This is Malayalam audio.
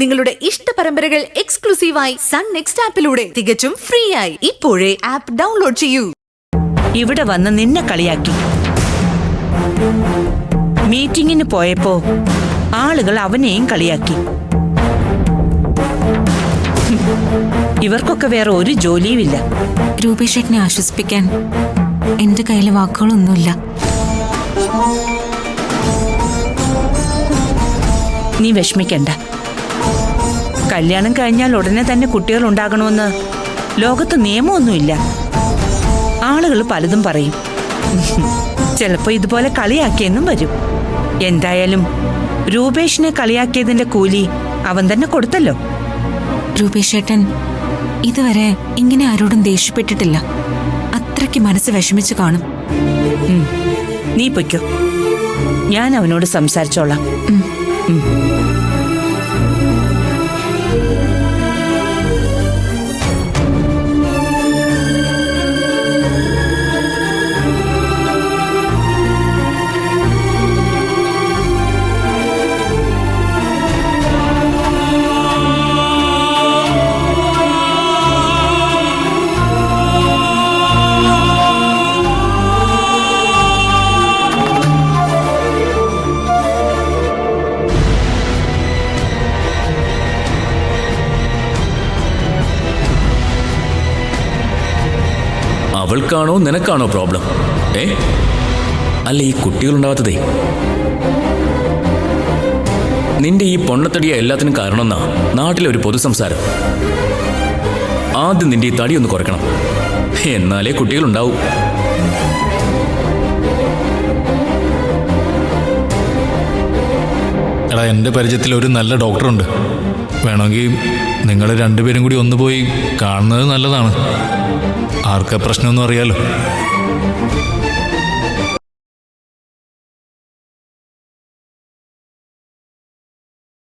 നിങ്ങളുടെ ഇഷ്ട പരമ്പരകൾ എക്സ്ക്ലൂസീവായി സൺ നെക്സ്റ്റ് ആപ്പിലൂടെ തികച്ചും ഫ്രീ ആയി ഇപ്പോഴേ ആപ്പ് ഡൗൺലോഡ് ചെയ്യൂ. ഇവിടെ വന്ന് നിന്നെ കളിയാക്കി. മീറ്റിംഗിന് പോയപ്പോ ആളുകൾ അവനെയും കളിയാക്കി. ഇവർക്കൊക്കെ വേറെ ഒരു ജോലിയുമില്ല. രൂപേഷേട്ടനെ ആശ്വസിപ്പിക്കാൻ എന്റെ കയ്യിൽ വാക്കുകളൊന്നുമില്ല. നീ വിഷമിക്കണ്ട. കല്യാണം കഴിഞ്ഞാൽ ഉടനെ തന്നെ കുട്ടികൾ ഉണ്ടാകണമെന്ന് ലോകത്ത് നിയമമൊന്നുമില്ല. ആളുകൾ പലതും പറയും. ചിലപ്പോ ഇതുപോലെ കളിയാക്കിയെന്നും വരും. എന്തായാലും രൂപേഷിനെ കളിയാക്കിയതിന്റെ കൂലി അവൻ തന്നെ കൊടുത്തല്ലോ. രൂപേഷേട്ടൻ ഇതുവരെ ഇങ്ങനെ ആരോടും ദേഷ്യപ്പെട്ടിട്ടില്ല. അത്രയ്ക്ക് മനസ്സ് വിഷമിച്ചു കാണും. നീ പൊയ്ക്കോ, ഞാൻ അവനോട് സംസാരിച്ചോളാം. അവൾക്കാണോ നിനക്കാണോ പ്രോബ്ലം? അല്ല, ഈ കുട്ടികളുണ്ടാവാത്തതേ നിന്റെ ഈ പൊണ്ണത്തടിയ എല്ലാത്തിനും കാരണമെന്നാ നാട്ടിലെ ഒരു പൊതുസംസാരം. ആദ്യം നിന്റെ ഈ തടി ഒന്ന് കുറയ്ക്കണം, എന്നാലേ കുട്ടികളുണ്ടാവൂ. എടാ, എൻ്റെ പരിചയത്തിൽ ഒരു നല്ല ഡോക്ടറുണ്ട്. വേണമെങ്കിൽ നിങ്ങൾ രണ്ടുപേരും കൂടി ഒന്ന് പോയി കാണുന്നത് നല്ലതാണ്. ആർക്കാ പ്രശ്നമൊന്നും അറിയാലോ.